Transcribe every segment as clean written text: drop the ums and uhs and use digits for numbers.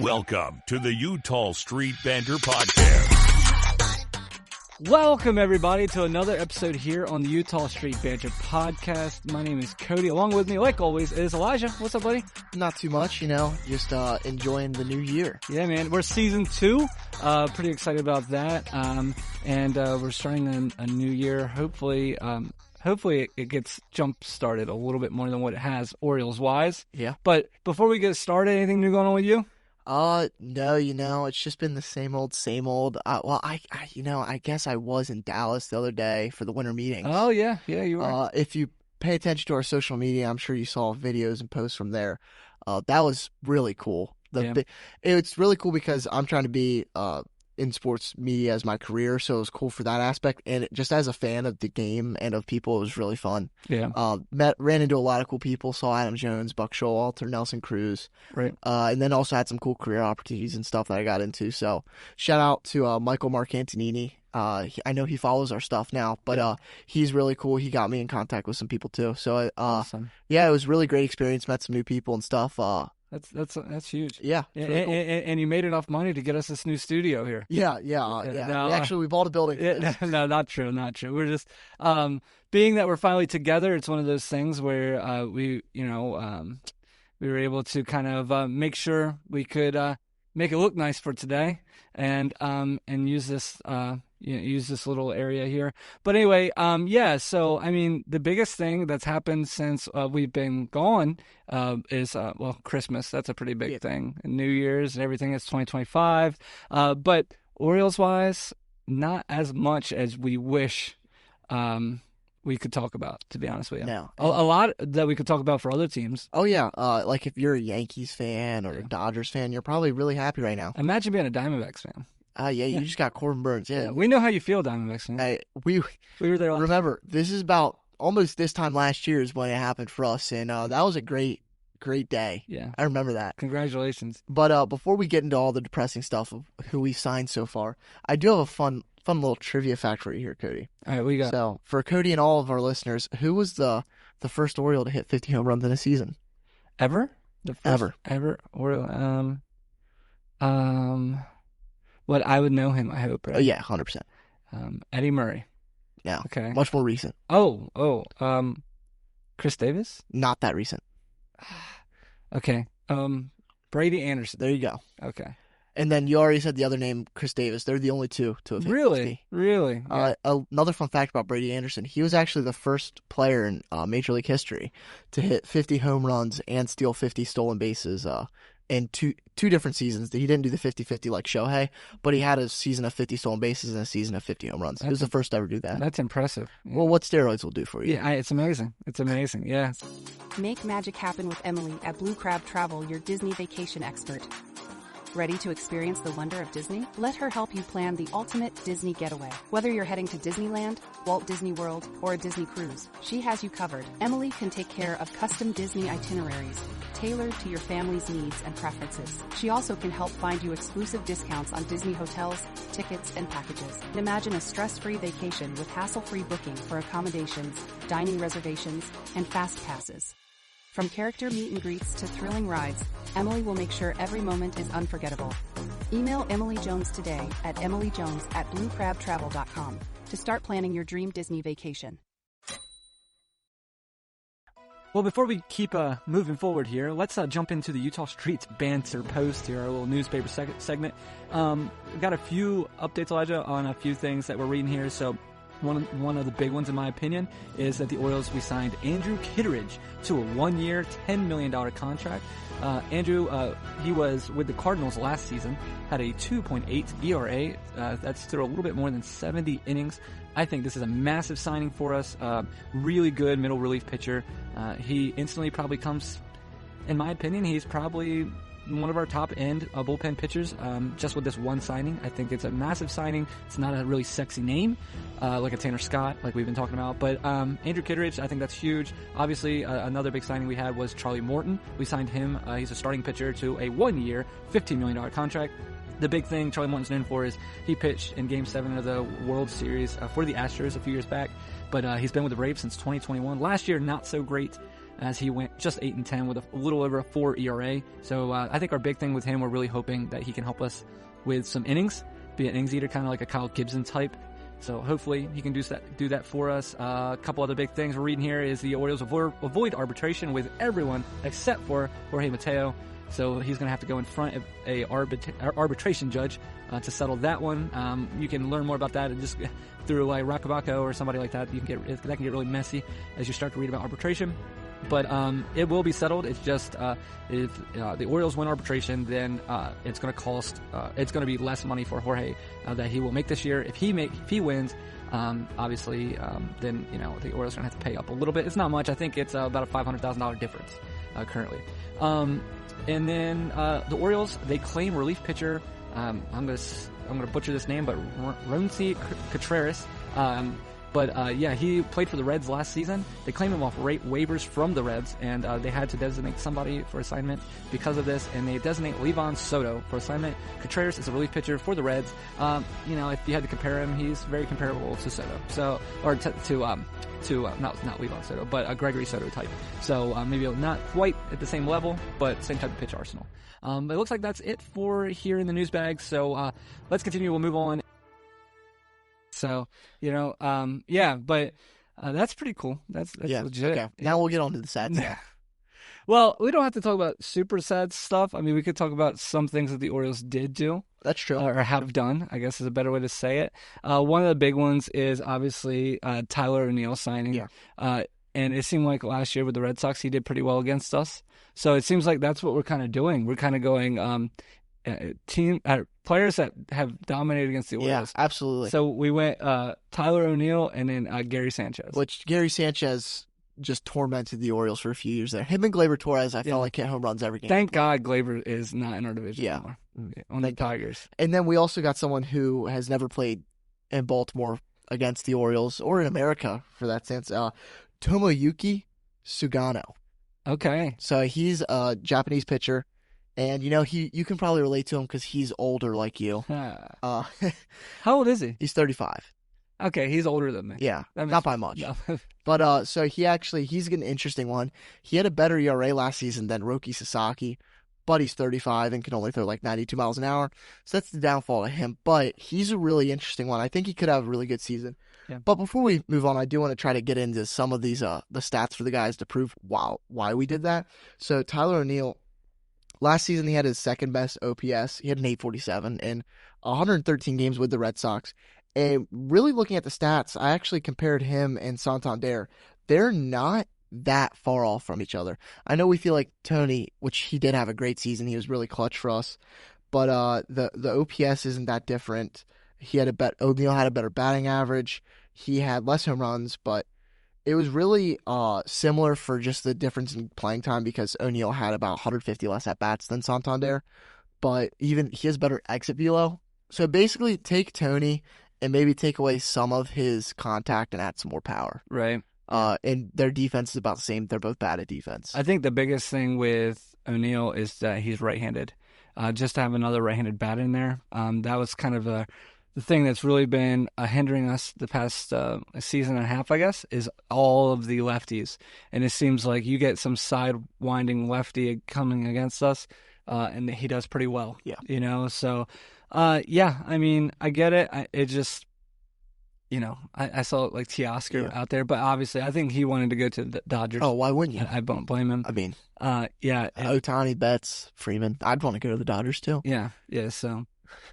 Welcome to the Utah Street Banter Podcast. Welcome, everybody, to another episode here on the Utah Street Banter Podcast. My name is Cody. Along with me, like always, is Elijah. What's up, buddy? Not too much, just enjoying the new year. Yeah, man. We're season 2. Pretty excited about that. And we're starting a new year. Hopefully it gets jump-started a little bit more than what it has Orioles-wise. Yeah. But before we get started, anything new going on with you? No, it's just been the same old. I guess I was in Dallas the other day for the winter meetings. Oh, yeah, you were. If you pay attention to our social media, I'm sure you saw videos and posts from there. That was really cool. It's really cool because I'm trying to be in sports media as my career, so it was cool for that aspect. And just as a fan of the game and of people, it was really fun. Yeah. Ran into a lot of cool people. Saw Adam Jones, Buck Showalter, Nelson Cruz. Right. And then also had some cool career opportunities and stuff that I got into. So shout out to Michael Mark Antonini. I know he follows our stuff now, but he's really cool. He got me in contact with some people too. So awesome. Yeah, it was a really great experience. Met some new people and stuff. That's huge. Yeah, really cool. And you made enough money to get us this new studio here. Yeah. No, actually, we bought a building. No, not true. We're just being that we're finally together. It's one of those things where we were able to kind of make sure we could make it look nice for today, and use this use this little area here. But anyway, so I mean, the biggest thing that's happened since we've been gone is Christmas. That's a pretty big thing, and New Year's and everything. It's 2025, but Orioles wise, not as much as we wish we could talk about, to be honest with you. No. A lot that we could talk about for other teams. Oh yeah, like if you're a Yankees fan or a Dodgers fan, you're probably really happy right now. Imagine being a Diamondbacks fan. You just got Corbin Burns. Yeah, we know how you feel, Diamondbacks fan. We were there. Remember, this is about almost this time last year is when it happened for us, and that was a great day. Yeah, I remember that. Congratulations. But before we get into all the depressing stuff of who we've signed so far, I do have a fun little trivia fact for you here, Cody. All right, what you got? So for Cody and all of our listeners, who was the first Oriole to hit 50 home runs in a season? Ever? Ever Oriole? What, I would know him, I hope, right? Oh, yeah, 100%. Eddie Murray. Yeah. Okay. Much more recent. Chris Davis? Not that recent. Okay. Brady Anderson. There you go. Okay. And then you already said the other name, Chris Davis. They're the only two to have hit 50. Really? Yeah. Another fun fact about Brady Anderson, he was actually the first player in Major League history to hit 50 home runs and steal 50 stolen bases in two different seasons. He didn't do the 50-50 like Shohei, but he had a season of 50 stolen bases and a season of 50 home runs. He was the first to ever do that. That's impressive. Well, what steroids will do for you. Yeah, it's amazing. It's amazing, yeah. Make magic happen with Emily at Blue Crab Travel, your Disney vacation expert. Ready to experience the wonder of Disney? Let her help you plan the ultimate Disney getaway. Whether you're heading to Disneyland, Walt Disney World, or a Disney cruise, she has you covered. Emily can take care of custom Disney itineraries, tailored to your family's needs and preferences. She also can help find you exclusive discounts on Disney hotels, tickets, and packages. Imagine a stress-free vacation with hassle-free booking for accommodations, dining reservations, and fast passes. From character meet and greets to thrilling rides, Emily will make sure every moment is unforgettable. Email Emily Jones today at emilyjones@bluecrabtravel.com to start planning your dream Disney vacation. Well, before we keep moving forward here, let's jump into the Utah Street Banter Post here, our little newspaper segment. We've got a few updates, Elijah, on a few things that we're reading here. So one of the big ones, in my opinion, is that the Orioles, we signed Andrew Kittredge to a 1-year, $10 million contract. Andrew, he was with the Cardinals last season, had a 2.8 ERA. That's through a little bit more than 70 innings. I think this is a massive signing for us. Really good middle relief pitcher. He instantly probably comes, in my opinion, he's probably one of our top-end bullpen pitchers just with this one signing. I think it's a massive signing. It's not a really sexy name like a Tanner Scott, like we've been talking about. But Andrew Kittredge, I think that's huge. Obviously, another big signing we had was Charlie Morton. We signed him. He's a starting pitcher to a 1-year, $15 million contract. The big thing Charlie Morton's known for is he pitched in Game 7 of the World Series for the Astros a few years back. But he's been with the Braves since 2021. Last year, not so great. as he went just 8-10 with a little over a 4 ERA. So I think our big thing with him, we're really hoping that he can help us with some innings, be an innings eater, kind of like a Kyle Gibson type. So hopefully he can do that for us. A couple other big things we're reading here is the Orioles avoid arbitration with everyone except for Jorge Mateo. So he's going to have to go in front of a arbitration judge to settle that one. You can learn more about that just through like Rockabaco or somebody like that. That can get really messy as you start to read about arbitration. But it will be settled. It's just if the Orioles win arbitration, then it's going to cost. It's going to be less money for Jorge that he will make this year. If he wins, obviously, then the Orioles are going to have to pay up a little bit. It's not much. I think it's about a $500,000 difference currently. And then the Orioles, they claim relief pitcher. I'm gonna butcher this name, but Ronci Contreras. But he played for the Reds last season. They claim him off waivers from the Reds, and they had to designate somebody for assignment because of this, and they designate Livan Soto for assignment. Contreras is a relief pitcher for the Reds. If you had to compare him, he's very comparable to Soto. Not Livan Soto, but a Gregory Soto type. So maybe not quite at the same level, but same type of pitch arsenal. But it looks like that's it for here in the news bag. So let's continue. We'll move on. So, but that's pretty cool. That's legit. Okay. Now we'll get on to the sad stuff. Well, we don't have to talk about super sad stuff. I mean, we could talk about some things that the Orioles did do. That's true. Or have done, I guess is a better way to say it. One of the big ones is obviously Tyler O'Neill signing. Yeah. And it seemed like last year with the Red Sox, he did pretty well against us. So it seems like that's what we're kind of doing. We're kind of going players that have dominated against the Orioles. Yeah, absolutely. So we went Tyler O'Neill and then Gary Sanchez. Which Gary Sanchez just tormented the Orioles for a few years there. Him and Gleyber Torres, I felt like hit home runs every game. Thank God Gleyber is not in our division anymore. On the Tigers. And then we also got someone who has never played in Baltimore against the Orioles, or in America for that sense, Tomoyuki Sugano. Okay. So he's a Japanese pitcher. And, you can probably relate to him because he's older like you. How old is he? He's 35. Okay, he's older than me. Yeah, not by much. No. But so he's an interesting one. He had a better ERA last season than Roki Sasaki, but he's 35 and can only throw like 92 miles an hour. So that's the downfall of him. But he's a really interesting one. I think he could have a really good season. Yeah. But before we move on, I do want to try to get into some of these the stats for the guys to prove why we did that. So Tyler O'Neill, last season he had his second best OPS. He had an 847 in 113 games with the Red Sox. And really looking at the stats, I actually compared him and Santander. They're not that far off from each other. I know we feel like Tony, which he did have a great season, he was really clutch for us, but the OPS isn't that different. O'Neill had a better batting average. He had less home runs, but it was really similar for just the difference in playing time because O'Neill had about 150 less at bats than Santander, but even he has better exit velo. So basically, take Tony and maybe take away some of his contact and add some more power. Right. And their defense is about the same. They're both bad at defense. I think the biggest thing with O'Neill is that he's right-handed. Just to have another right-handed bat in there, that was kind of the thing that's really been hindering us the past season and a half, I guess, is all of the lefties. And it seems like you get some side-winding lefty coming against us, and he does pretty well. Yeah. So... I mean, I get it. It just, I saw like Teoscar out there, but obviously I think he wanted to go to the Dodgers. Oh, why wouldn't you? I don't blame him. I mean, Ohtani, Betts, Freeman. I'd want to go to the Dodgers too. Yeah. So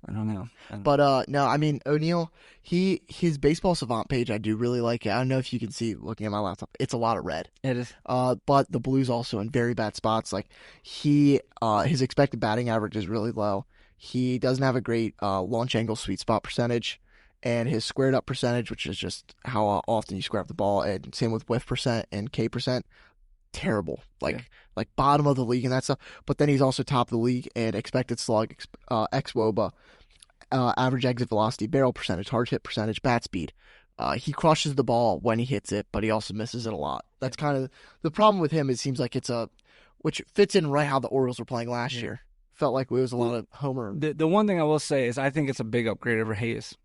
I don't know. But no, I mean O'Neill, his baseball savant page, I do really like it. I don't know if you can see looking at my laptop. It's a lot of red. It is. But the blue's also in very bad spots. Like his expected batting average is really low. He doesn't have a great launch angle sweet spot percentage, and his squared up percentage, which is just how often you square up the ball, and same with whiff percent and K percent, terrible. Like bottom of the league and that stuff. But then he's also top of the league in expected slug, xWOBA, average exit velocity, barrel percentage, hard hit percentage, bat speed. He crushes the ball when he hits it, but he also misses it a lot. That's kind of the problem with him. It seems like which fits in right how the Orioles were playing last year. Felt like it was a lot of homer. The one thing I will say is I think it's a big upgrade over Hayes.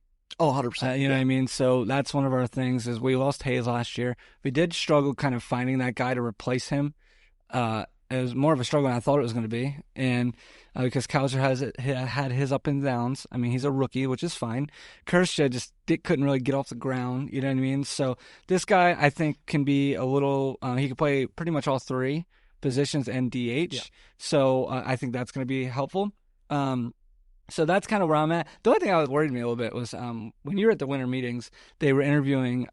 Oh, 100%. You know what I mean? So that's one of our things is we lost Hayes last year. We did struggle kind of finding that guy to replace him. It was more of a struggle than I thought it was going to be, and because Kaiser had his up and downs. I mean, he's a rookie, which is fine. Kershaw just couldn't really get off the ground. You know what I mean? So this guy, I think, can be a little. He can play pretty much all three positions and DH. Yeah. So I think that's going to be helpful. So that's kind of where I'm at. The only thing that worried me a little bit was when you were at the winter meetings, they were interviewing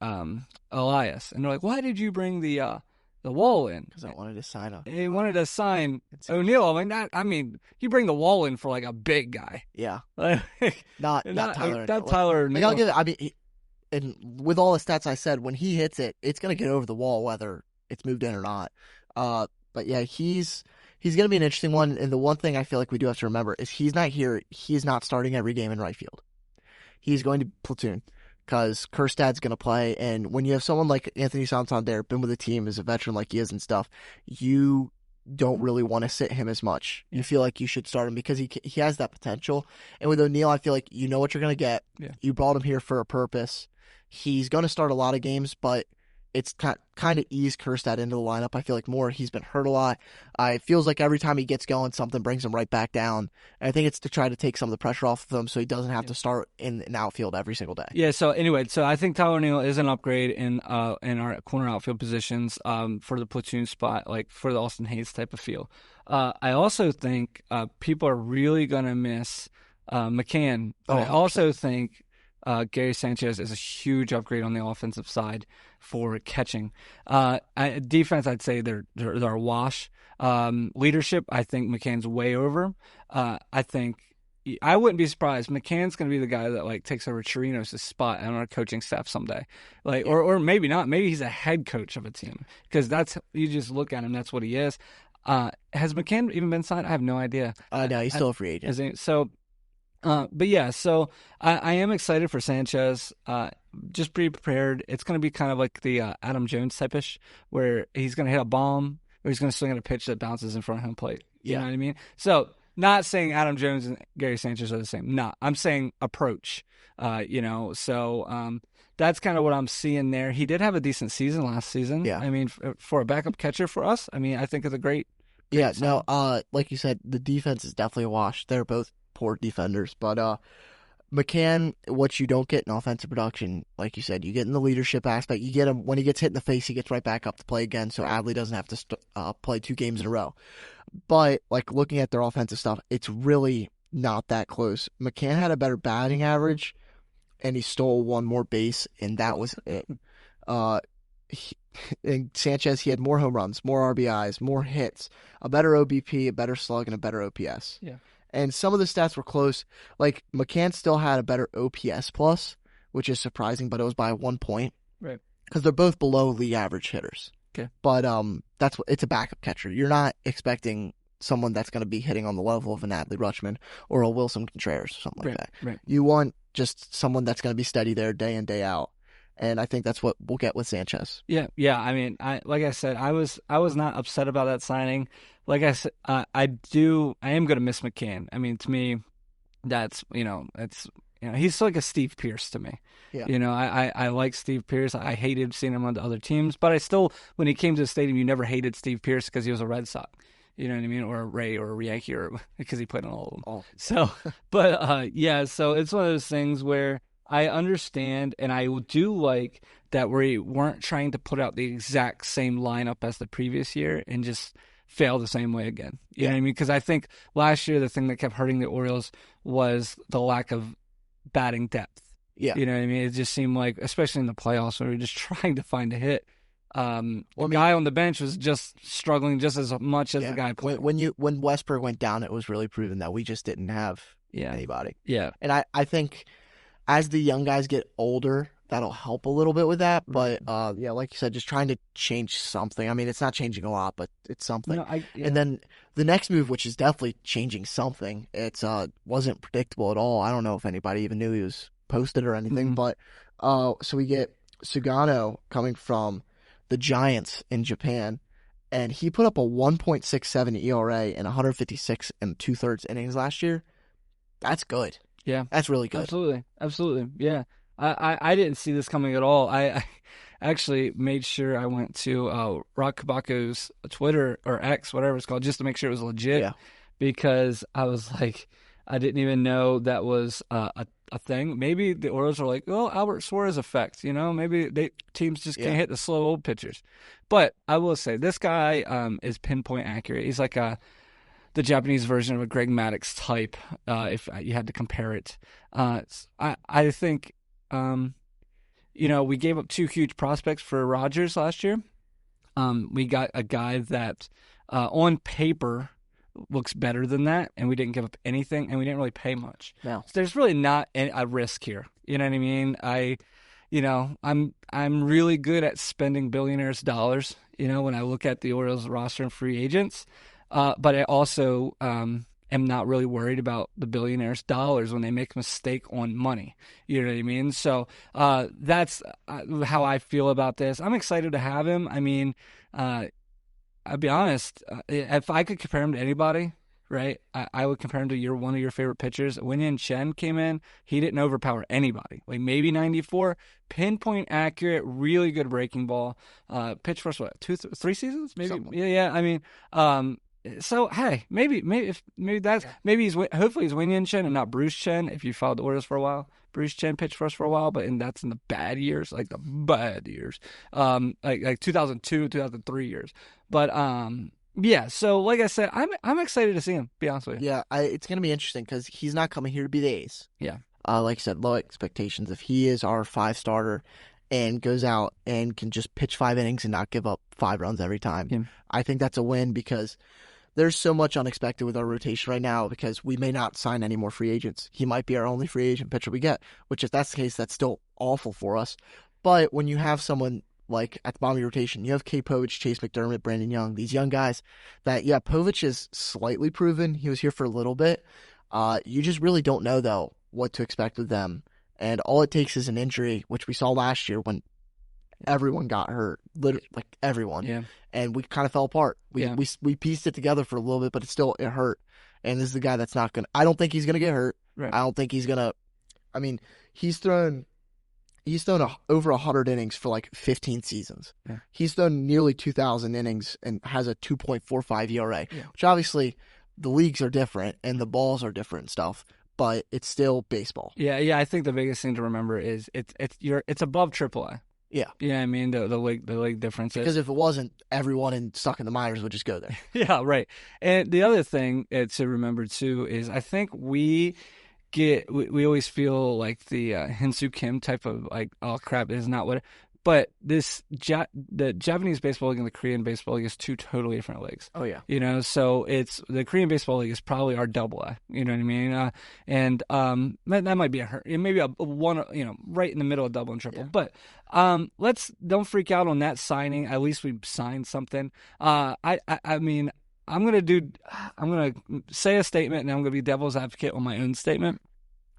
Elias, and they're like, "Why did you bring the wall in?" Because I wanted to sign up. He wanted to sign O'Neill. I mean, you bring the wall in for like a big guy. Yeah. Like, Not Tyler. Not Tyler Like, O'Neill. I'll give it. I mean, and with all the stats I said, when he hits it, it's gonna get over the wall whether it's moved in or not. But yeah, he's gonna be an interesting one. And the one thing I feel like we do have to remember is he's not here. He's not starting every game in right field. He's going to platoon because Kerstad's going to play. And when you have someone like Anthony Santander, been with the team as a veteran like he is and stuff, you don't really want to sit him as much. You feel like you should start him because he has that potential. And with O'Neill, I feel like you know what you're going to get. Yeah. You brought him here for a purpose. He's going to start a lot of games, but it's kind of eased Kerstad into the lineup. I feel like more. He's been hurt a lot. It feels like every time he gets going, something brings him right back down. And I think it's to try to take some of the pressure off of him so he doesn't have to start in an outfield every single day. Yeah. So anyway, I think Tyler O'Neill is an upgrade in our corner outfield positions for the platoon spot, like for the Austin Hayes type of feel. I also think people are really gonna miss McCann. But I also think Gary Sanchez is a huge upgrade on the offensive side for catching. Defense, I'd say they're a wash. Leadership, I think McCann's way over. I think I wouldn't be surprised. McCann's going to be the guy that like takes over Chirinos' spot on our coaching staff someday. Like, or maybe not. Maybe he's a head coach of a team because that's you just look at him. That's what he is. Has McCann even been signed? I have no idea. No, he's still a free agent. But yeah, so I am excited for Sanchez. Just be prepared. It's going to be kind of like the Adam Jones type-ish, where he's going to hit a bomb or he's going to swing at a pitch that bounces in front of home plate. You know what I mean? So not saying Adam Jones and Gary Sanchez are the same. No, I'm saying approach. So that's kind of what I'm seeing there. He did have a decent season last season. Yeah. I mean, for a backup catcher for us, I mean, I think it's a great Yeah, sign. no, like you said, the defense is definitely a wash. They're both poor defenders, but McCann, what you don't get in offensive production, like you said, you get in the leadership aspect. You get him when he gets hit in the face, he gets right back up to play again, so Adley doesn't have to play 2 games in a row. But like looking at their offensive stuff, it's really not that close. McCann had a better batting average, and he stole 1 more base, and that was it. And Sanchez, he had more home runs, more RBIs, more hits, a better OBP, a better slug, and a better OPS. Yeah. And some of the stats were close. Like McCann still had a better OPS plus, which is surprising, but it was by 1 point. Right. Because they're both below league average hitters. Okay. But it's a backup catcher. You're not expecting someone that's going to be hitting on the level of an Adley Rutschman or a Wilson Contreras or something like that. Right. You want just someone that's going to be steady there day in, day out. And I think that's what we'll get with Sanchez. Yeah. I mean, like I said, I was not upset about that signing. Like I said, I am going to miss McCann. I mean, to me, that's he's like a Steve Pearce to me. Yeah. I like Steve Pearce. I hated seeing him on the other teams, but I still, when he came to the stadium, you never hated Steve Pearce because he was a Red Sox. You know what I mean? Or a Ray or a Yankee, or because he played on all of them. Oh. So, but yeah, so it's one of those things where I understand, and I do like that we weren't trying to put out the exact same lineup as the previous year and just fail the same way again. You know what I mean? Because I think last year the thing that kept hurting the Orioles was the lack of batting depth. Yeah. You know what I mean? It just seemed like, especially in the playoffs, when we were just trying to find a hit. The guy on the bench was just struggling just as much as the guy playing. When Westberg went down, it was really proven that we just didn't have anybody. Yeah. And I think as the young guys get older, that'll help a little bit with that. But like you said, just trying to change something. I mean, it's not changing a lot, but it's something. No, And then the next move, which is definitely changing something, it's wasn't predictable at all. I don't know if anybody even knew he was posted or anything. But so we get Sugano coming from the Giants in Japan, and he put up a 1.67 ERA in 156 and 2/3 innings last year. That's good. Yeah. That's really good. Absolutely. Yeah. I didn't see this coming at all. I actually made sure I went to Rock Kabako's Twitter or X, whatever it's called, just to make sure it was legit. Yeah. Because I was like, I didn't even know that was a thing. Maybe the Orioles are like, oh, Albert Suarez effect. Maybe teams just can't hit the slow old pitchers. But I will say, this guy is pinpoint accurate. He's like the Japanese version of a Greg Maddux type, if you had to compare it. I think, we gave up 2 huge prospects for Rogers last year. We got a guy that on paper looks better than that, and we didn't give up anything, and we didn't really pay much. No. So there's really not a risk here. You know what I mean? I'm really good at spending billionaires' dollars, when I look at the Orioles roster and free agents. But I also am not really worried about the billionaires' dollars when they make a mistake on money. You know what I mean? So that's how I feel about this. I'm excited to have him. I mean, I'll be honest. If I could compare him to anybody, right, I would compare him to one of your favorite pitchers. When Yin Chen came in, he didn't overpower anybody. Like maybe 94, pinpoint accurate, really good breaking ball. Pitched for us, what, 3 seasons? Maybe. Something. Yeah. I mean, so hey, maybe hopefully he's Wing Yin Chen and not Bruce Chen. If you followed the Orioles for a while, Bruce Chen pitched for us for a while, that's in the bad years, like the bad years, like 2002, 2003 years. But yeah. So like I said, I'm excited to see him. Be honest with you. Yeah, it's gonna be interesting because he's not coming here to be the ace. Yeah. Like I said, low expectations. If he is our 5 starter and goes out and can just pitch 5 innings and not give up 5 runs every time, I think that's a win because there's so much unexpected with our rotation right now because we may not sign any more free agents. He might be our only free agent pitcher we get, which if that's the case, that's still awful for us. But when you have someone like at the bottom of your rotation, you have K. Povich, Chase McDermott, Brandon Young, these young guys that, Povich is slightly proven. He was here for a little bit. You just really don't know, though, what to expect with them. And all it takes is an injury, which we saw last year when everyone got hurt, literally, like everyone. Yeah. And we kind of fell apart. We pieced it together for a little bit, but it hurt. And this is the guy that's not going to – I don't think he's going to get hurt. Right. I don't think he's going to – I mean, he's thrown over 100 innings for like 15 seasons. Yeah. He's thrown nearly 2,000 innings and has a 2.45 ERA, yeah. which obviously the leagues are different and the balls are different and stuff, but it's still baseball. Yeah. I think the biggest thing to remember is it's above AAA. Yeah. Yeah, I mean the league difference is. Because if it wasn't, everyone stuck in the minors would just go there. Yeah, right. And the other thing to remember too is I think we always feel like the Hyun-Soo Kim type of like, oh crap, is not what. But the Japanese baseball league and the Korean baseball league is 2 totally different leagues. Oh yeah. So it's the Korean baseball league is probably our AA. You know what I mean? And that might be maybe a one, right in the middle of double and triple. Yeah. But don't freak out on that signing. At least we signed something. I mean, I'm gonna say a statement and I'm gonna be devil's advocate on my own statement.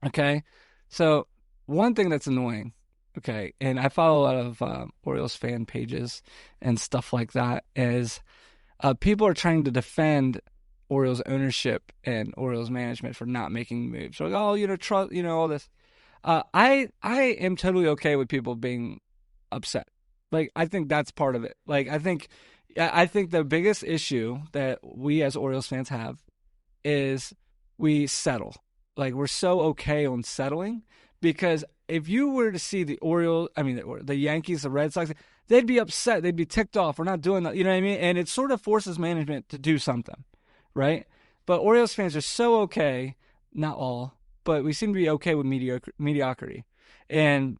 Okay, so one thing that's annoying. Okay, and I follow a lot of Orioles fan pages and stuff like that, is people are trying to defend Orioles ownership and Orioles management for not making moves. So, trust, all this. I am totally okay with people being upset. Like, I think that's part of it. Like, I think the biggest issue that we as Orioles fans have is we settle. Like, we're so okay on settling because if you were to see the Yankees, the Red Sox, they'd be upset. They'd be ticked off. We're not doing that. You know what I mean? And it sort of forces management to do something, right? But Orioles fans are so okay, not all, but we seem to be okay with mediocrity. And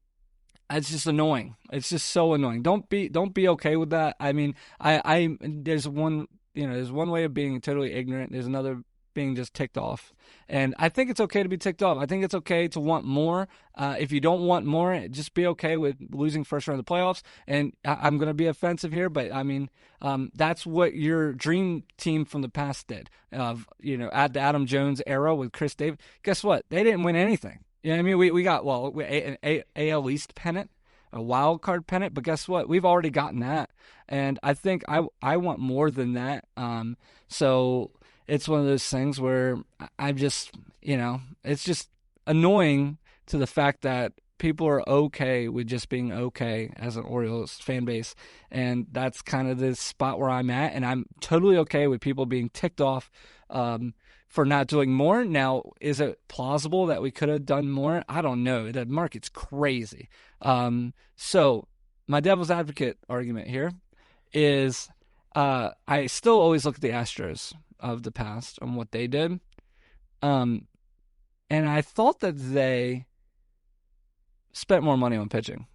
it's just annoying. It's just so annoying. Don't be okay with that. I mean, there's one way of being totally ignorant. There's another being just ticked off. And I think it's okay to be ticked off. I think it's okay to want more. If you don't want more, just be okay with losing first round of the playoffs. And I'm going to be offensive here, but I mean, that's what your dream team from the past did. At the Adam Jones era with Chris Davis. Guess what? They didn't win anything. You know what I mean? We got an AL East pennant, a wild card pennant, but guess what? We've already gotten that. And I think I want more than that. So it's one of those things where I just, it's just annoying to the fact that people are okay with just being okay as an Orioles fan base, and that's kind of the spot where I'm at, and I'm totally okay with people being ticked off for not doing more. Now, is it plausible that we could have done more? I don't know. The market's crazy. So my devil's advocate argument here is I still always look at the Astros of the past and what they did. And I thought that they spent more money on pitching,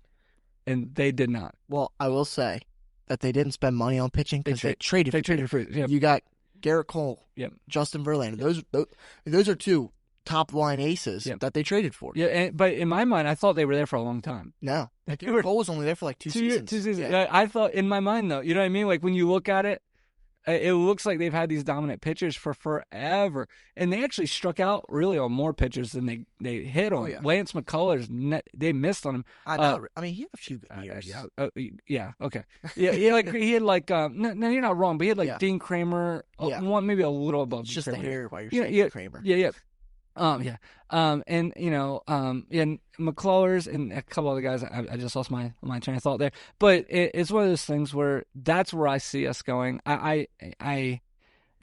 and they did not. Well, I will say that they didn't spend money on pitching because they traded. They traded for it. Yep. You got Garrett Cole, Yep. Justin Verlander. Those are two top line aces Yep. that they traded for. Yeah, but in my mind, I thought they were there for a long time. No, They were Cole was only there for like two seasons. 2 seasons. Yeah. I thought in my mind though, you know what I mean? Like when you look at it, it looks like they've had these dominant pitchers for forever, and they actually struck out really on more pitchers than they hit on. Yeah. Lance McCullers, they missed on him. I mean, he had a few good years. Yeah, okay. Yeah, he had like no, you're not wrong, but he had like Dean Kramer, one maybe a little above. It's Dean just Kramer. the hair while you're saying Kramer. Yeah. And McCullers and a couple other guys. I just lost my train of thought there. But it's one of those things where that's where I see us going. I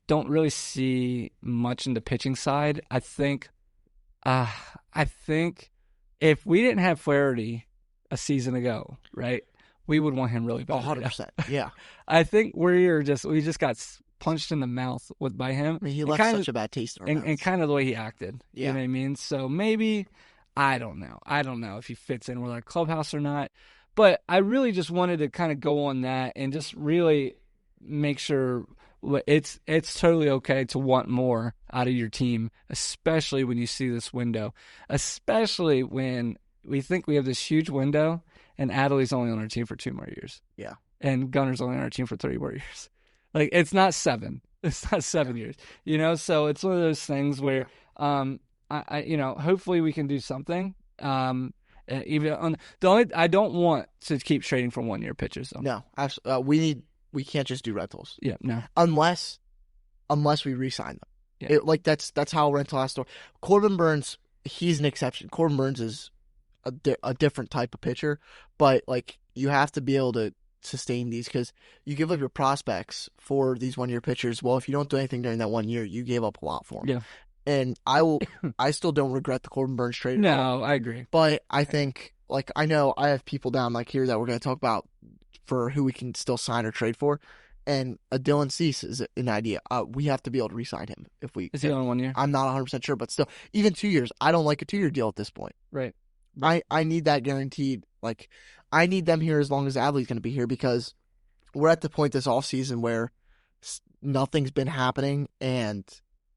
don't really see much in the pitching side. I think if we didn't have Flaherty a season ago, right, we would want him really bad. 100%. Yeah. I think we just got punched in the mouth by him. I mean, he left such a bad taste in our mouths. And kind of the way he acted. Yeah. You know what I mean? So maybe, I don't know. I don't know if he fits in with our clubhouse or not. But I really just wanted to kind of go on that and just really make sure it's totally okay to want more out of your team, especially when you see this window, especially when we think we have this huge window and Adley's only on our team for 2 more years. Yeah. And Gunner's only on our team for 3 more years. Like, it's not 7. It's not 7 years, you know? So it's one of those things where, hopefully we can do something. Even on I don't want to keep trading for 1-year pitchers, though. No, we can't just do rentals. Yeah, no. Unless we re-sign them. Yeah. That's how rental has to. Corbin Burns, he's an exception. Corbin Burns is a different type of pitcher, but like you have to be able to sustain these because you give up your prospects for these 1-year pitchers. Well, if you don't do anything during that 1 year, you gave up a lot for them. Yeah. And I still don't regret the Corbin Burns trade. No, I agree. But I think, like, I know I have people down like here that we're going to talk about for who we can still sign or trade for. And a Dylan Cease is an idea. We have to be able to re-sign him if we. Is he on 1 year? I'm not 100% sure, but still, even 2 years. I don't like a 2-year deal at this point. Right. I need that guaranteed. Like, I need them here as long as Adley's going to be here because we're at the point this offseason where nothing's been happening and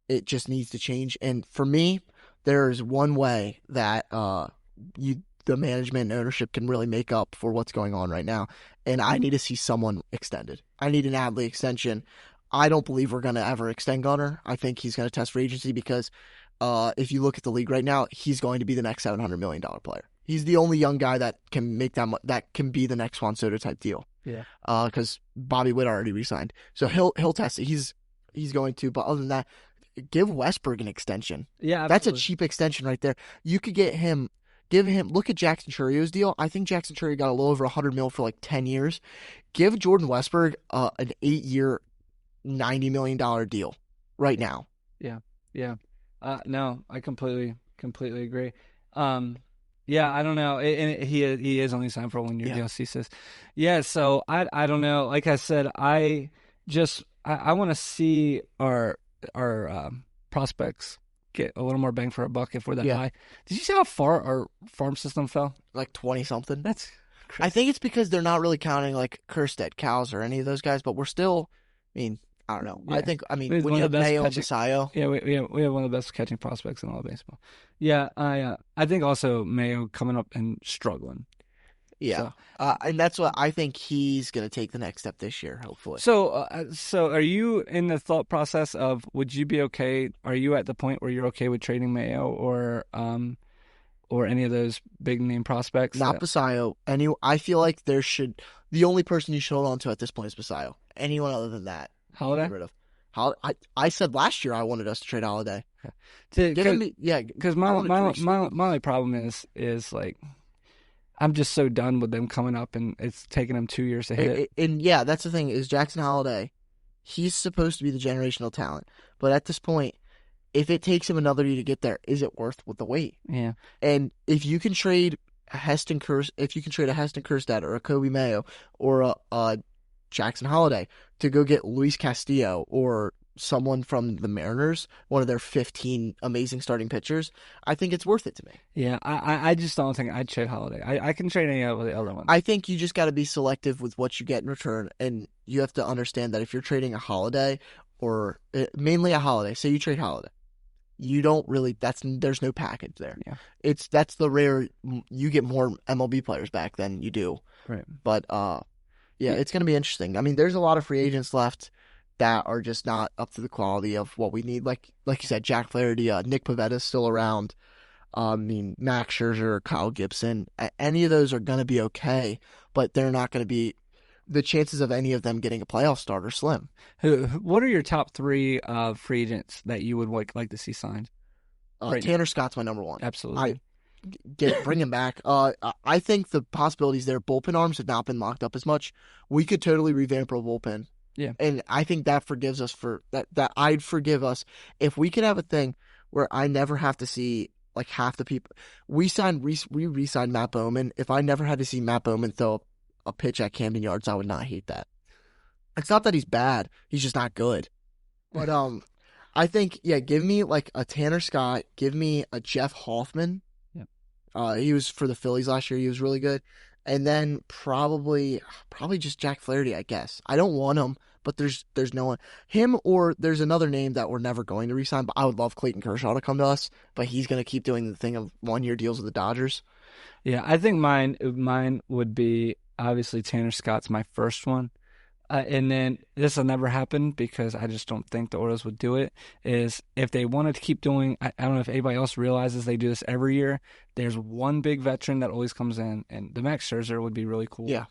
it just needs to change. And for me, there's one way that the management and ownership can really make up for what's going on right now. And I need to see someone extended. I need an Adley extension. I don't believe we're going to ever extend Gunner. I think he's going to test free agency because if you look at the league right now, he's going to be the next $700 million player. He's the only young guy that can make that can be the next Juan Soto type deal. Yeah. Because Bobby Witt already re-signed, so he'll test it. He's going to. But other than that, give Westberg an extension. Yeah, absolutely. That's a cheap extension right there. You could get him. Give him. Look at Jackson Churrio's deal. I think Jackson Chourio got a little over $100 million for like 10 years. Give Jordan Westberg an 8-year, $90 million deal right now. Yeah. No, I completely agree. Yeah, I don't know. And he is only signed for a 1-year deal, he says. Yeah, so I don't know. Like I said, I want to see our prospects get a little more bang for a buck if we're that high. Did you see how far our farm system fell? Like 20-something. That's crazy. I think it's because they're not really counting like Kerstead, Cows, or any of those guys, but we're still, I don't know. Yeah. When you have Mayo and Basayo. Yeah, we have one of the best catching prospects in all of baseball. Yeah, I think also Mayo coming up and struggling. Yeah, and that's what I think he's going to take the next step this year, hopefully. So are you in the thought process of would you be okay? Are you at the point where you're okay with trading Mayo or any of those big name prospects? Not Basayo. I feel like the only person you should hold on to at this point is Basayo. Anyone other than that, Holiday? get rid of. I said last year I wanted us to trade Holiday. Because my only problem is like I'm just so done with them coming up, and it's taking them 2 years to hit. And yeah, that's the thing is Jackson Holiday. He's supposed to be the generational talent, but at this point, if it takes him another year to get there, is it worth with the wait? Yeah. And if you can trade a Heston Kjerstad or a Kobe Mayo or a Jackson Holiday to go get Luis Castillo or someone from the Mariners, one of their 15 amazing starting pitchers, I think it's worth it to me. Yeah, I just don't think I'd trade Holiday. I can trade any of the other ones. I think you just got to be selective with what you get in return, and you have to understand that if you're trading a Holiday or mainly a Holiday, say you trade Holiday, you don't really. There's no package there. Yeah, that's the rare. You get more MLB players back than you do. Right. But yeah, it's going to be interesting. I mean, there's a lot of free agents left that are just not up to the quality of what we need. Like you said, Jack Flaherty, Nick Pavetta's still around. I mean, Max Scherzer, Kyle Gibson, any of those are going to be okay, but they're not going to be. The chances of any of them getting a playoff start are slim. What are your top 3 free agents that you would like to see signed? Tanner Scott's my number one. Absolutely. Bring him back. I think the possibilities there. Bullpen arms have not been locked up as much. We could totally revamp our bullpen. Yeah, and I think that forgives us for that. That I'd forgive us if we could have a thing where I never have to see like half the people we re-signed Matt Bowman. If I never had to see Matt Bowman throw a pitch at Camden Yards, I would not hate that. It's not that he's bad; he's just not good. But I think give me like a Tanner Scott, give me a Jeff Hoffman. Yeah, he was for the Phillies last year. He was really good. And then probably just Jack Flaherty, I guess. I don't want him, but there's no one. Him or there's another name that we're never going to re-sign, but I would love Clayton Kershaw to come to us, but he's going to keep doing the thing of 1-year deals with the Dodgers. Yeah, I think mine would be obviously Tanner Scott's my first one. And then this will never happen because I just don't think the Orioles would do it, is if they wanted to keep doing, I don't know if anybody else realizes they do this every year, there's one big veteran that always comes in, and the Max Scherzer would be really cool. Yeah.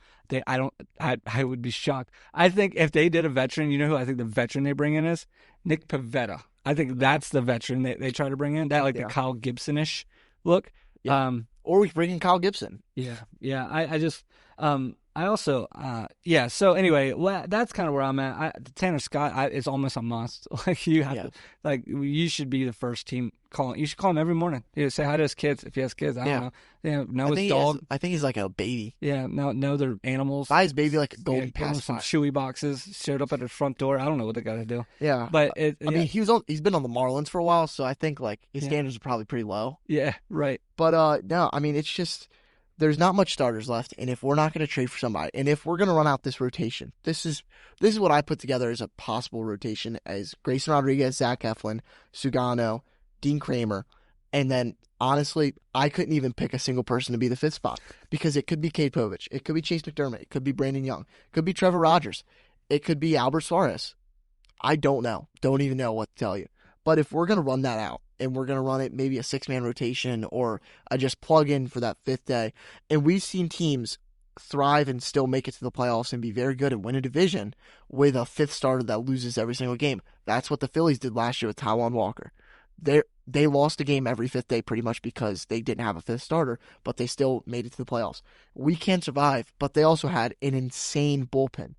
I would be shocked. I think if they did a veteran, you know who I think the veteran they bring in is? Nick Pivetta. I think that's the veteran they try to bring in, that the Kyle Gibson-ish look. Yeah. Or we bring in Kyle Gibson. Yeah. I also, so anyway, that's kind of where I'm at. Tanner Scott is almost a must. Like, you have to, you should be the first team calling. You should call him every morning. Say hi to his kids if he has kids. I don't know. Know his dog. I think he's like a baby. Yeah, know their animals. Buy his baby like a golden pacifier. Some Chewy boxes, showed up at his front door. I don't know what they got to do. Yeah. But I mean, he's been on the Marlins for a while, so I think his standards are probably pretty low. Yeah, right. But no, I mean, it's just, there's not much starters left, and if we're not going to trade for somebody, and if we're going to run out this rotation, this is what I put together as a possible rotation as Grayson Rodriguez, Zach Eflin, Sugano, Dean Kramer, and then honestly, I couldn't even pick a single person to be the 5th spot because it could be Cade Povich, it could be Chase McDermott, it could be Brandon Young, it could be Trevor Rogers, it could be Albert Suarez. I don't even know what to tell you. But if we're going to run that out, and we're going to run it maybe a 6-man rotation or just plug in for that 5th day, and we've seen teams thrive and still make it to the playoffs and be very good and win a division with a 5th starter that loses every single game. That's what the Phillies did last year with Taijuan Walker. They lost a game every 5th day pretty much because they didn't have a 5th starter, but they still made it to the playoffs. We can't survive, but they also had an insane bullpen.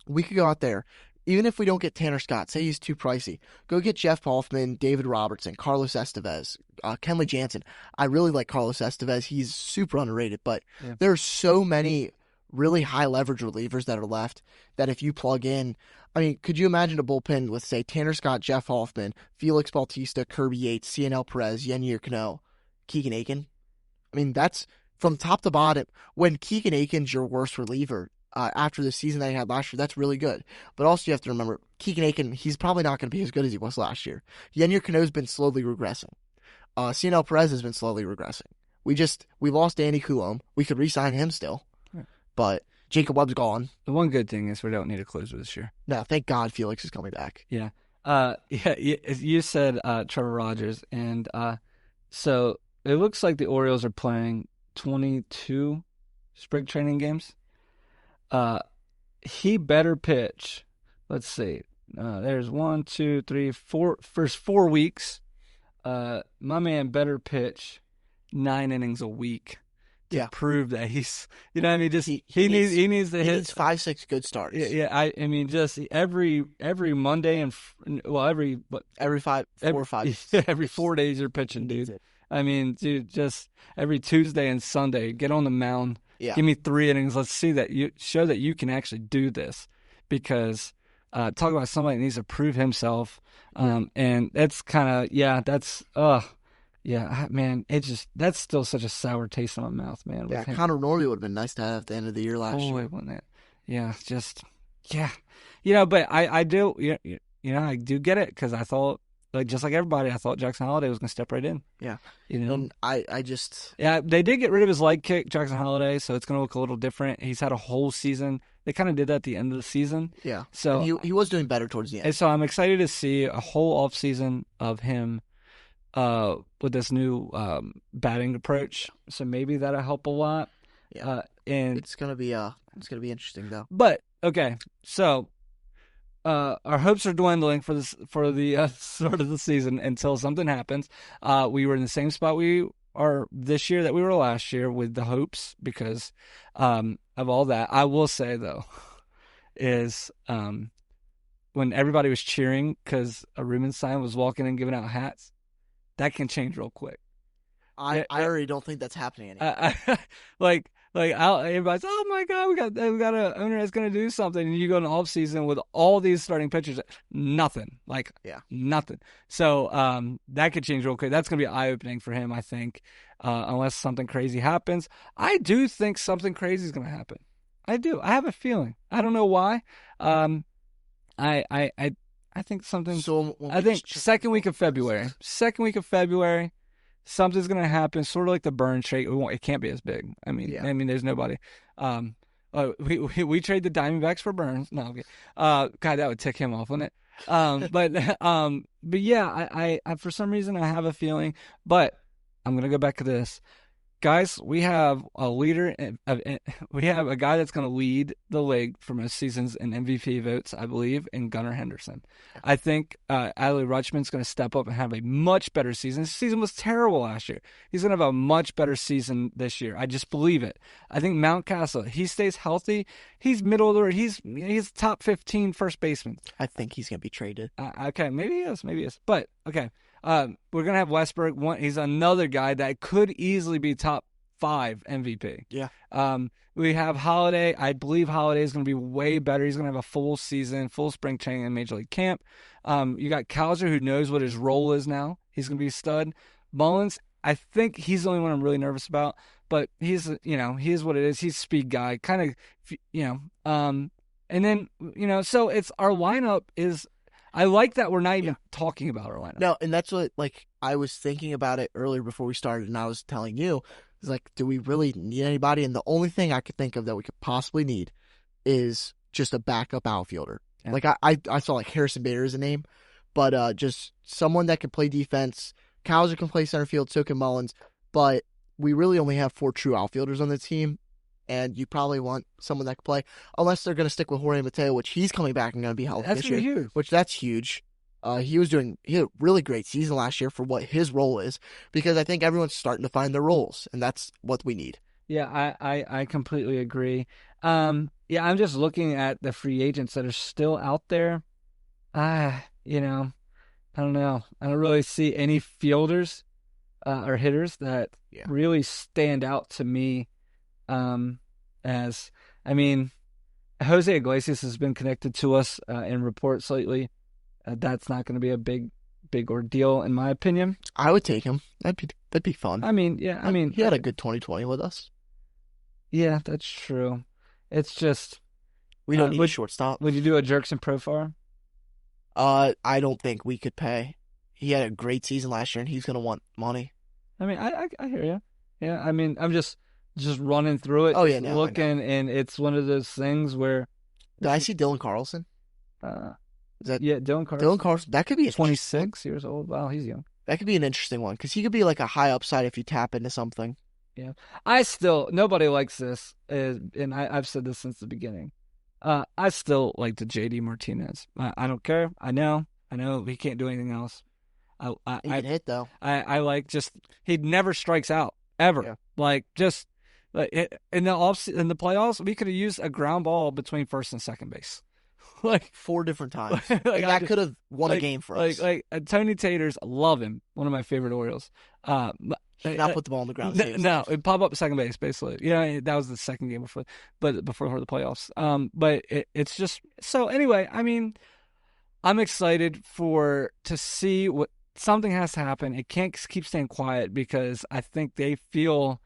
We could go out there. Even if we don't get Tanner Scott, say he's too pricey, go get Jeff Hoffman, David Robertson, Carlos Estevez, Kenley Jansen. I really like Carlos Estevez. He's super underrated, but there are so many really high leverage relievers that are left that if you plug in, I mean, could you imagine a bullpen with, say, Tanner Scott, Jeff Hoffman, Felix Bautista, Kirby Yates, CNL Perez, Yennier Cano, Keegan Aiken? I mean, that's from top to bottom. When Keegan Aiken's your worst reliever, after the season that he had last year, that's really good. But also you have to remember, Keegan Aiken, he's probably not going to be as good as he was last year. Yennier Cano's been slowly regressing. CNL Perez has been slowly regressing. We lost Danny Coulomb. We could re-sign him still. Right. But Jacob Webb's gone. The one good thing is we don't need a closer this year. No, thank God Felix is coming back. Yeah. You said Trevor Rogers, and so it looks like the Orioles are playing 22 spring training games. He better pitch. Let's see. There's 1, 2, 3, 4. First 4 weeks, my man better pitch 9 innings a week to prove that he's, you know what I mean? Just he needs to hit. He needs 5-6 good starts. Yeah. I mean, just every Monday and every 4 or 5. Every 4 days you're pitching, dude. I mean, dude, just every Tuesday and Sunday, get on the mound. Yeah. Give me 3 innings. Let's see that show that you can actually do this, because talk about somebody that needs to prove himself. And that's kind of that's man, that's still such a sour taste in my mouth, man. Yeah, Connor Norrie would have been nice to have at the end of the year last year. Wasn't it? Yeah, but I do, I do get it, because I thought, just like everybody, I thought Jackson Holliday was going to step right in. Yeah. And I just... Yeah, they did get rid of his leg kick, Jackson Holliday, so it's going to look a little different. He's had a whole season. They kind of did that at the end of the season. Yeah. So and he was doing better towards the end. And so I'm excited to see a whole offseason of him with this new batting approach. So maybe that'll help a lot. Yeah. And it's gonna be interesting though. But okay, so our hopes are dwindling for the start of the season until something happens. We were in the same spot we are this year that we were last year with the hopes, because of all that. I will say though, is when everybody was cheering because a Rubenstein was walking and giving out hats, that can change real quick. I already don't think that's happening anymore. Everybody's, oh my God, we got an owner that's going to do something, and you go in the off season with all these starting pitchers, nothing, nothing. So that could change real quick. That's going to be eye opening for him, I think, unless something crazy happens. I do think something crazy is going to happen. I do. I have a feeling. I don't know why. I think something. So I think second week of February, something's gonna happen. Sort of like the Burns trade. It can't be as big. I mean, there's nobody. We trade the Diamondbacks for Burns. No, okay. God, that would tick him off, wouldn't it? But yeah, I for some reason I have a feeling. But I'm gonna go back to this. Guys, we have a leader. We have a guy that's going to lead the league for most seasons in MVP votes, I believe, in Gunnar Henderson. I think Adley Rutschman's going to step up and have a much better season. His season was terrible last year. He's going to have a much better season this year. I just believe it. I think Mountcastle, he stays healthy. He's middle of the road. He's top 15 first baseman. I think he's going to be traded. Okay, maybe he is. But okay. We're going to have Westbrook. He's another guy that could easily be top 5 MVP. Yeah. We have Holiday. I believe Holiday is going to be way better. He's going to have a full season, full spring training in Major League Camp. You got Cowser, who knows what his role is now. He's going to be a stud. Mullins, I think he's the only one I'm really nervous about, but he is what it is. He's a speed guy, kind of, and then, so it's our lineup is, I like that we're not even talking about our lineup. No, and that's what, I was thinking about it earlier before we started, and I was telling you, it's like, do we really need anybody? And the only thing I could think of that we could possibly need is just a backup outfielder. Yeah. I saw Harrison Bader as a name, but just someone that can play defense. Cowser can play center field, so can Mullins, but we really only have 4 true outfielders on the team. And you probably want someone that can play, unless they're going to stick with Jorge Mateo, which he's coming back and going to be healthy this year. Huge. Which that's huge. He had a really great season last year for what his role is, because I think everyone's starting to find their roles, and that's what we need. Yeah, I completely agree. I'm just looking at the free agents that are still out there. I don't know. I don't really see any fielders or hitters that really stand out to me. Jose Iglesias has been connected to us in reports lately. That's not going to be a big ordeal, in my opinion. I would take him. That'd be fun. He had a good 2020 with us. Yeah, that's true. It's just we don't need a shortstop. Would you do a Jerkson Profar? I don't think we could pay. He had a great season last year, and he's going to want money. I hear you. Yeah, I'm just running through it. Oh yeah, no, looking, and it's one of those things where. Did I see Dylan Carlson? Dylan Carlson. Dylan Carlson. That could be 26 years old. Wow, he's young. That could be an interesting one, because he could be like a high upside if you tap into something. Yeah, nobody likes this, and I've said this since the beginning. I still like the JD Martinez. I don't care. I know he can't do anything else. He can hit though. I like just he never strikes out ever. Yeah. Like just like in the playoffs, we could have used a ground ball between first and second base. Like 4 different times. like, that could have won a game for us. Like Tony Taters, love him. One of my favorite Orioles. Not put the ball on the ground. No, it pop up second base basically. That was the second game before the playoffs. But it's just so anyway. I mean, I'm excited to see what something has to happen. It can't keep staying quiet because I think they feel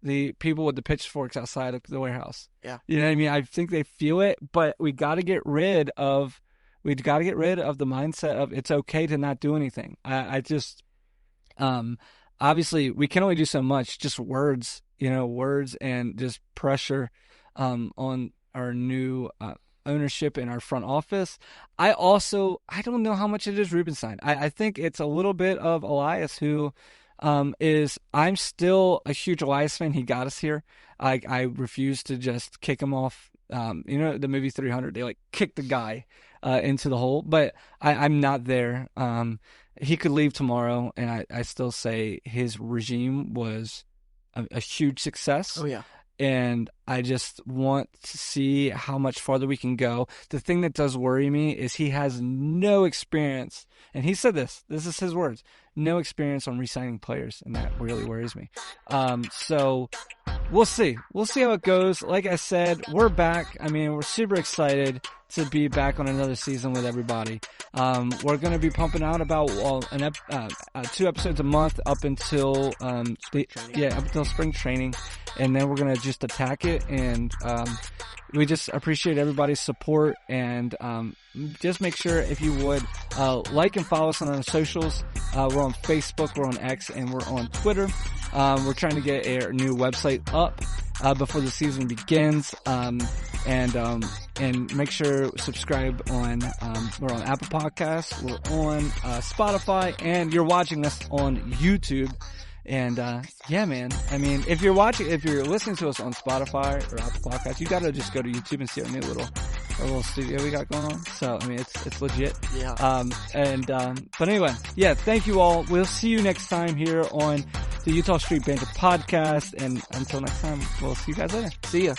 the people with the pitchforks outside of the warehouse. Yeah, you know what I mean. I think they feel it, but we got to get rid of the mindset of it's okay to not do anything. I just obviously we can only do so much. Just words and just pressure on our new ownership in our front office. I don't know how much it is Rubenstein. I think it's a little bit of Elias who I'm still a huge Elias fan. He got us here. I refuse to just kick him off. The movie 300, they like kick the guy into the hole, but I'm not there. He could leave tomorrow, and I still say his regime was a huge success. Oh yeah. And I just want to see how much farther we can go. The thing that does worry me is he has no experience, and he said this is his words, no experience on re-signing players, and that really worries me. So we'll see how it goes. Like I said, we're back. I mean, we're super excited to be back on another season with everybody. We're going to be pumping out about 2 episodes a month up until spring training, and then we're going to just attack it. And we just appreciate everybody's support, and just make sure, if you would, like and follow us on our socials. We're on Facebook, we're on X, and we're on Twitter. We're trying to get a new website up before the season begins, and make sure subscribe on. We're on Apple Podcasts, we're on Spotify, and you're watching us on YouTube. And yeah, man. I mean, if you're listening to us on Spotify or Apple Podcasts, you gotta just go to YouTube and see our new little studio we got going on. So I mean, it's legit. Yeah. But anyway, yeah. Thank you all. We'll see you next time here on the Utah Street Banter podcast. And until next time, we'll see you guys later. See ya.